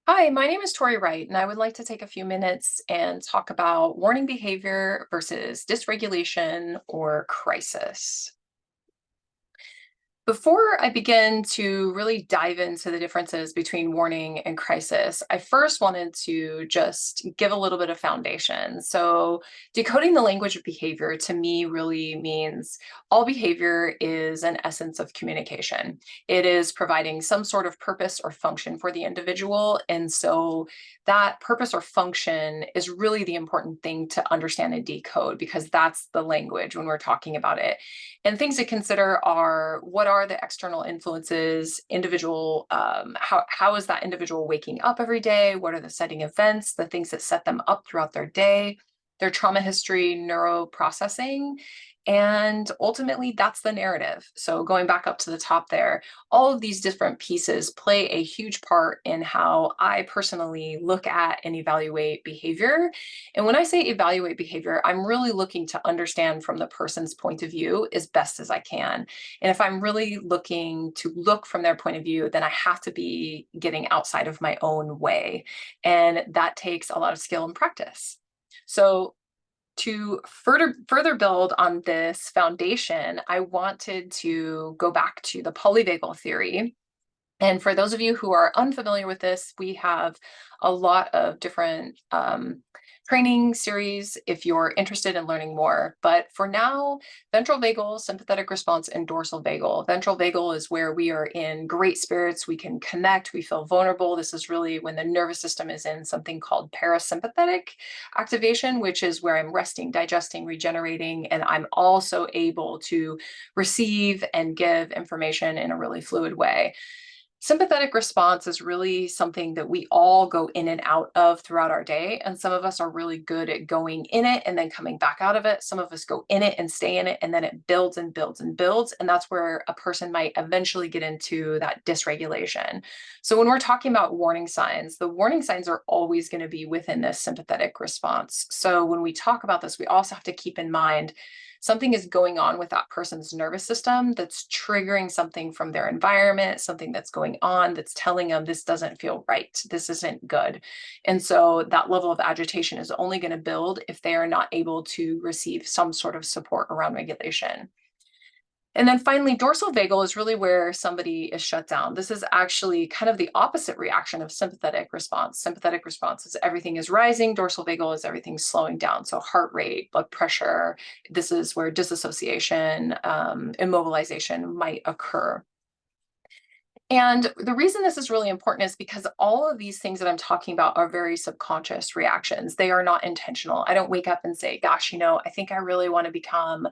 Hi, my name is Torri Wright, and I would like to take a few minutes and talk about warning behavior versus dysregulation or crisis. Before I begin to really dive into the differences between warning and crisis, I first wanted to just give a little bit of foundation. So, decoding the language of behavior to me really means all behavior is an essence of communication. It is providing some sort of purpose or function for the individual. And so, that purpose or function is really the important thing to understand and decode because that's the language when we're talking about it. And things to consider are what are the external influences, individual, how is that individual waking up every day? What are the setting events, the things that set them up throughout their day, their trauma history, neuroprocessing, and ultimately that's the narrative. So going back up to the top there, all of these different pieces play a huge part in how I personally look at and evaluate behavior. And when I say evaluate behavior, I'm really looking to understand from the person's point of view as best as I can. And if I'm really looking to look from their point of view, then I have to be getting outside of my own way. And that takes a lot of skill and practice. So to further build on this foundation, I wanted to go back to the polyvagal theory. And for those of you who are unfamiliar with this, we have a lot of different training series if you're interested in learning more. But for now, ventral vagal, sympathetic response, and dorsal vagal. Ventral vagal is where we are in great spirits. We can connect. We feel vulnerable. This is really when the nervous system is in something called parasympathetic activation, which is where I'm resting, digesting, regenerating, and I'm also able to receive and give information in a really fluid way. Sympathetic response is really something that we all go in and out of throughout our day. And some of us are really good at going in it and then coming back out of it. Some of us go in it and stay in it, and then it builds and builds and builds. And that's where a person might eventually get into that dysregulation. So when we're talking about warning signs, the warning signs are always going to be within this sympathetic response. So when we talk about this, we also have to keep in mind something is going on with that person's nervous system that's triggering something from their environment, something that's going on that's telling them this doesn't feel right, this isn't good. And so that level of agitation is only going to build if they are not able to receive some sort of support around regulation. And then finally, dorsal vagal is really where somebody is shut down. This is actually kind of the opposite reaction of sympathetic response. Sympathetic response is everything is rising. Dorsal vagal is everything slowing down. So heart rate, blood pressure. This is where disassociation, immobilization might occur. And the reason this is really important is because all of these things that I'm talking about are very subconscious reactions. They are not intentional. I don't wake up and say, gosh, I think I really want to become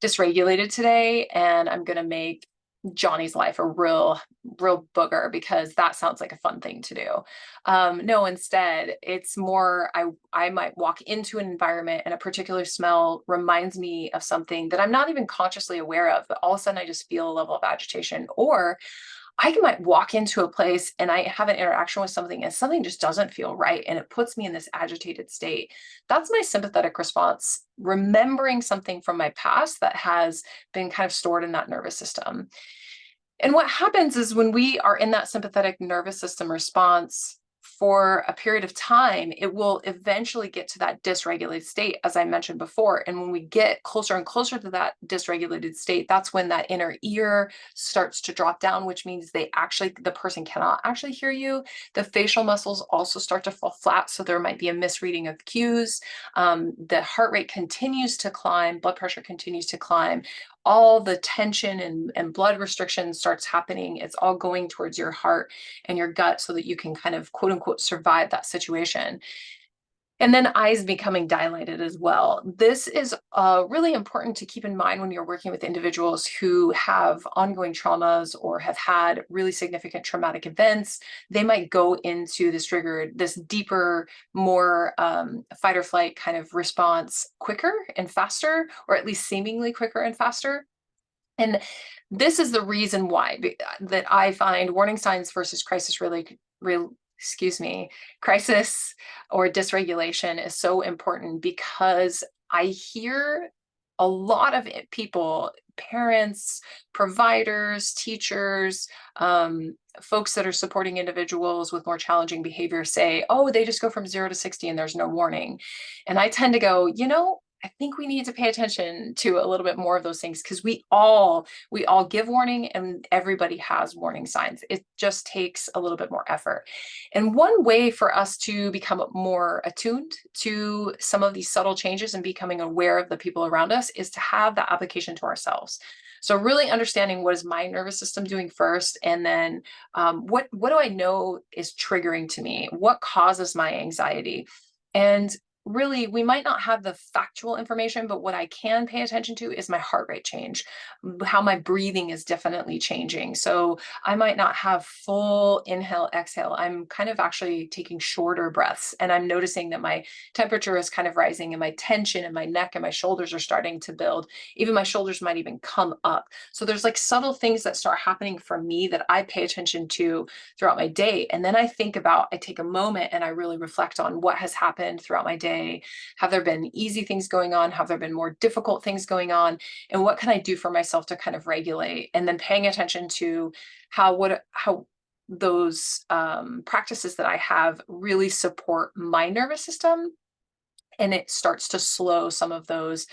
dysregulated today, and I'm going to make Johnny's life a real booger because that sounds like a fun thing to do. No, instead, it's more I might walk into an environment and a particular smell reminds me of something that I'm not even consciously aware of, but all of a sudden I just feel a level of agitation. Or might walk into a place and I have an interaction with something and something just doesn't feel right and it puts me in this agitated state. That's my sympathetic response, remembering something from my past that has been kind of stored in that nervous system. And what happens is when we are in that sympathetic nervous system response for a period of time, it will eventually get to that dysregulated state, as I mentioned before. And when we get closer and closer to that dysregulated state, that's when that inner ear starts to drop down, which means the person cannot actually hear you. The facial muscles also start to fall flat. So there might be a misreading of cues. The heart rate continues to climb, blood pressure continues to climb, all the tension and blood restriction starts happening. It's all going towards your heart and your gut so that you can kind of quote unquote survive that situation. And then eyes becoming dilated as well. This is really important to keep in mind when you're working with individuals who have ongoing traumas or have had really significant traumatic events. They might go into this deeper, more fight or flight kind of response quicker and faster, or at least seemingly quicker and faster. And this is the reason why that I find warning signs versus crisis or dysregulation is so important, because I hear a lot of people, parents, providers, teachers, folks that are supporting individuals with more challenging behavior say, oh, they just go from 0 to 60 and there's no warning. And I tend to go, I think we need to pay attention to a little bit more of those things, because we all give warning, and everybody has warning signs. It just takes a little bit more effort. And one way for us to become more attuned to some of these subtle changes and becoming aware of the people around us is to have that application to ourselves. So really understanding, what is my nervous system doing first, and then what do I know is triggering to me? What causes my anxiety? And really, we might not have the factual information, but what I can pay attention to is my heart rate change, how my breathing is definitely changing. So I might not have full inhale, exhale. I'm kind of actually taking shorter breaths, and I'm noticing that my temperature is kind of rising, and my tension in my neck and my shoulders are starting to build. Even my shoulders might even come up. So there's like subtle things that start happening for me that I pay attention to throughout my day. And then I take a moment and I really reflect on what has happened throughout my day. Have there been easy things going on? Have there been more difficult things going on? And what can I do for myself to kind of regulate? And then paying attention to how those practices that I have really support my nervous system, and it starts to slow some of those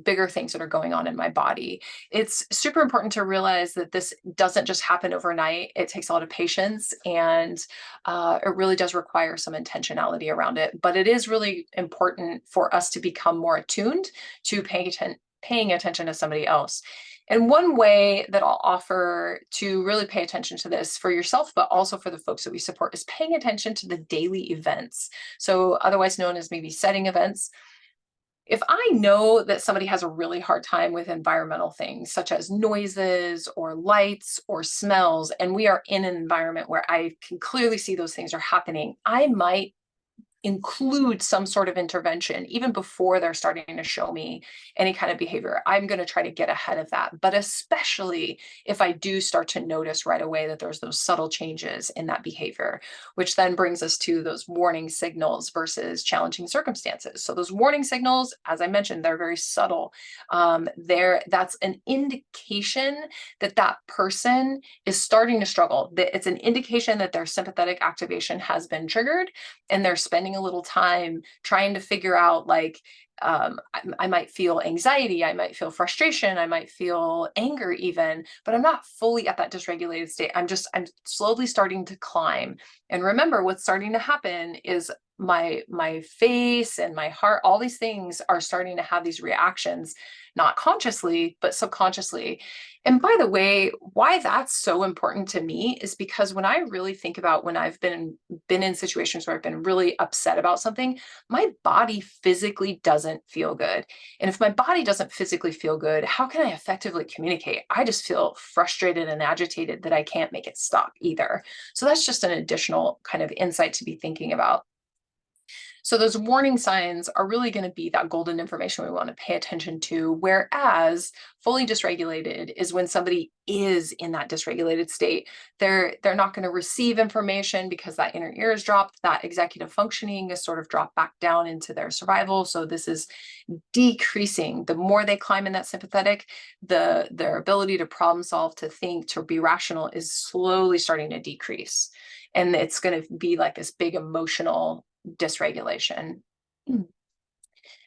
bigger things that are going on in my body. It's super important to realize that this doesn't just happen overnight. It takes a lot of patience, and it really does require some intentionality around it. But it is really important for us to become more attuned to paying attention to somebody else. And one way that I'll offer to really pay attention to this for yourself, but also for the folks that we support, is paying attention to the daily events. So otherwise known as maybe setting events. If I know that somebody has a really hard time with environmental things, such as noises or lights or smells, and we are in an environment where I can clearly see those things are happening, I might include some sort of intervention even before they're starting to show me any kind of behavior. I'm going to try to get ahead of that. But especially if I do start to notice right away that there's those subtle changes in that behavior, which then brings us to those warning signals versus challenging circumstances. So those warning signals, as I mentioned, they're very subtle. That's an indication that that person is starting to struggle. It's an indication that their sympathetic activation has been triggered, and they're spending a little time trying to figure out, like, I might feel anxiety, I might feel frustration, I might feel anger even, but I'm not fully at that dysregulated state. I'm slowly starting to climb. And remember, what's starting to happen is my face and my heart, all these things are starting to have these reactions, not consciously, but subconsciously. And by the way, why that's so important to me is because when I really think about when I've been in situations where I've been really upset about something, my body physically doesn't feel good. And if my body doesn't physically feel good, how can I effectively communicate? I just feel frustrated and agitated that I can't make it stop either. So that's just an additional kind of insight to be thinking about. So those warning signs are really going to be that golden information we want to pay attention to, whereas fully dysregulated is when somebody is in that dysregulated state. They're not going to receive information because that inner ear is dropped, that executive functioning is sort of dropped back down into their survival. So this is decreasing. The more they climb in that sympathetic, their ability to problem solve, to think, to be rational is slowly starting to decrease. And it's going to be like this big emotional dysregulation.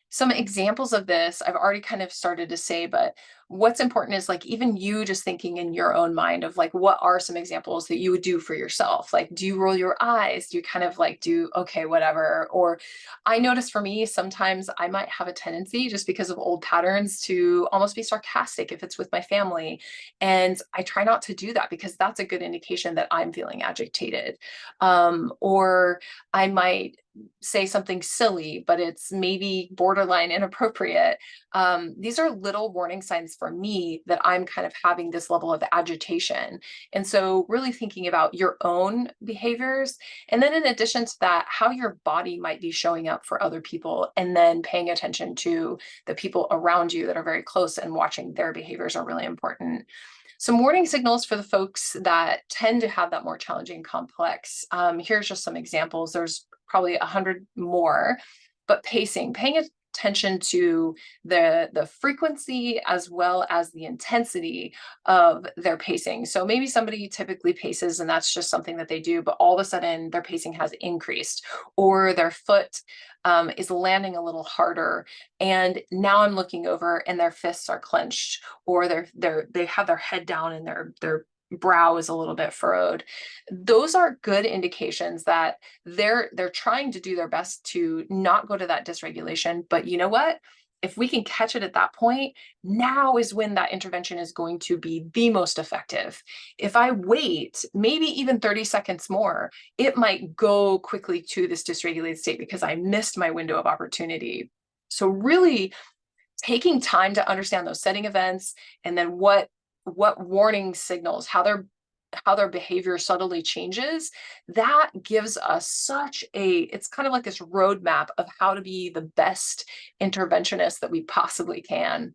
Some examples of this I've already kind of started to say, but what's important is, like, even you just thinking in your own mind of, like, what are some examples that you would do for yourself? Like, do you roll your eyes? Do you kind of like do, okay, whatever? Or I notice for me, sometimes I might have a tendency, just because of old patterns, to almost be sarcastic if it's with my family. And I try not to do that, because that's a good indication that I'm feeling agitated. Or I might say something silly, but it's maybe borderline inappropriate. These are little warning signs for me that I'm kind of having this level of agitation. And so really thinking about your own behaviors. And then in addition to that, how your body might be showing up for other people, and then paying attention to the people around you that are very close and watching their behaviors are really important. Some warning signals for the folks that tend to have that more challenging complex. Here's just some examples. There's probably 100 more, but pacing, attention to the frequency as well as the intensity of their pacing. So maybe somebody typically paces and that's just something that they do, but all of a sudden their pacing has increased, or their foot is landing a little harder. And now I'm looking over and their fists are clenched, or they have their head down and their brow is a little bit furrowed. Those are good indications that they're trying to do their best to not go to that dysregulation. But you know what? If we can catch it at that point, now is when that intervention is going to be the most effective. If I wait maybe even 30 seconds more, it might go quickly to this dysregulated state because I missed my window of opportunity. So really taking time to understand those setting events, and then what warning signals, how their behavior subtly changes, that gives us it's kind of like this roadmap of how to be the best interventionist that we possibly can.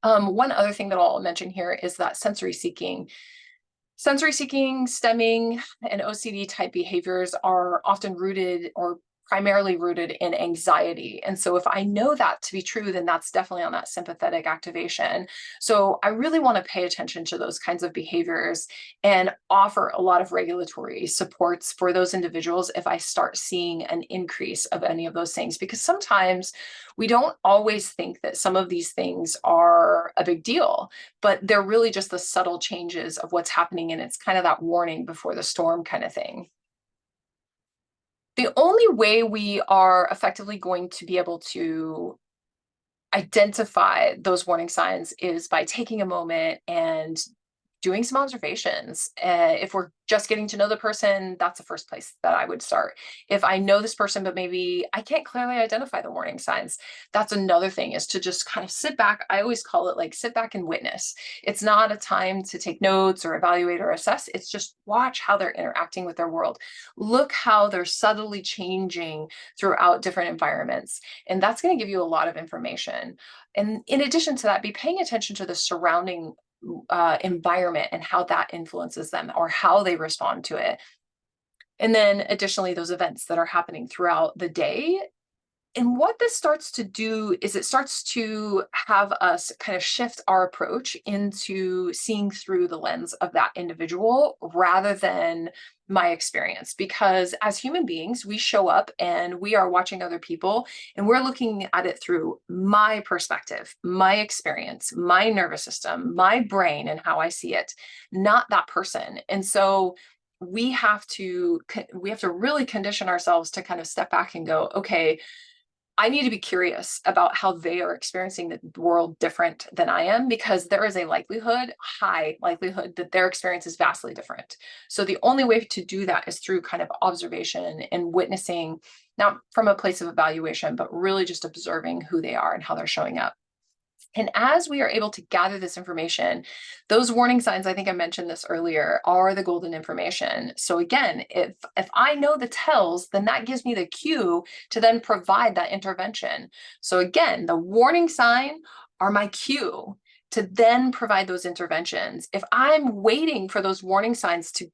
One other thing that I'll mention here is that sensory seeking, stemming, and OCD type behaviors are often rooted, or primarily rooted, in anxiety. And so if I know that to be true, then that's definitely on that sympathetic activation. So I really want to pay attention to those kinds of behaviors and offer a lot of regulatory supports for those individuals if I start seeing an increase of any of those things, because sometimes we don't always think that some of these things are a big deal, but they're really just the subtle changes of what's happening. And it's kind of that warning before the storm kind of thing. The only way we are effectively going to be able to identify those warning signs is by taking a moment and doing some observations. If we're just getting to know the person, that's the first place that I would start. If I know this person, but maybe I can't clearly identify the warning signs, that's another thing, is to just kind of sit back. I always call it like sit back and witness. It's not a time to take notes or evaluate or assess. It's just watch how they're interacting with their world. Look how they're subtly changing throughout different environments. And that's going to give you a lot of information. And in addition to that, be paying attention to the surrounding environment and how that influences them or how they respond to it. And then additionally, those events that are happening throughout the day. And what this starts to do is it starts to have us kind of shift our approach into seeing through the lens of that individual rather than my experience. Because as human beings, we show up and we are watching other people and we're looking at it through my perspective, my experience, my nervous system, my brain, and how I see it, not that person. And so we have to really condition ourselves to kind of step back and go, okay, I need to be curious about how they are experiencing the world different than I am, because there is a high likelihood that their experience is vastly different. So the only way to do that is through kind of observation and witnessing, not from a place of evaluation, but really just observing who they are and how they're showing up. And as we are able to gather this information, those warning signs, I think I mentioned this earlier, are the golden information. So again, if I know the tells, then that gives me the cue to then provide that intervention. So again, the warning sign are my cue to then provide those interventions. If I'm waiting for those warning signs to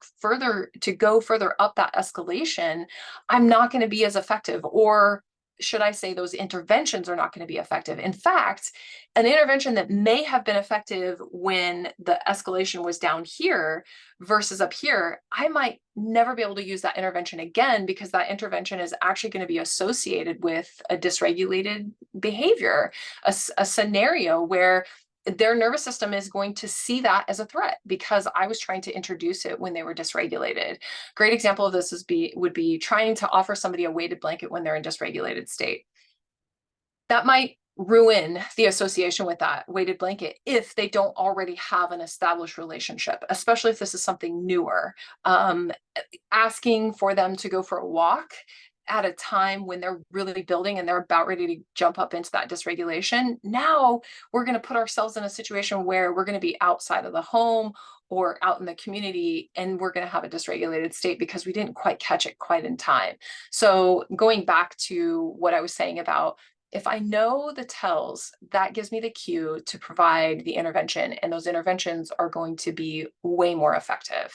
go further up that escalation, I'm not going to be as effective, or should I say those interventions are not going to be effective. In fact, an intervention that may have been effective when the escalation was down here versus up here, I might never be able to use that intervention again, because that intervention is actually going to be associated with a dysregulated behavior, a scenario where their nervous system is going to see that as a threat because I was trying to introduce it when they were dysregulated. Great example of this would be trying to offer somebody a weighted blanket when they're in dysregulated state. That might ruin the association with that weighted blanket if they don't already have an established relationship, especially if this is something newer. Asking for them to go for a walk at a time when they're really building and they're about ready to jump up into that dysregulation. Now we're going to put ourselves in a situation where we're going to be outside of the home or out in the community, and we're going to have a dysregulated state because we didn't quite catch it quite in time. So going back to what I was saying about, if I know the tells, that gives me the cue to provide the intervention, and those interventions are going to be way more effective.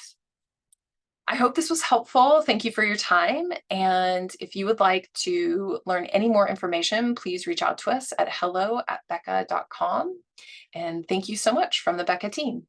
I hope this was helpful. Thank you for your time. And if you would like to learn any more information, please reach out to us at hello@becca.com. And thank you so much from the BEHCA team.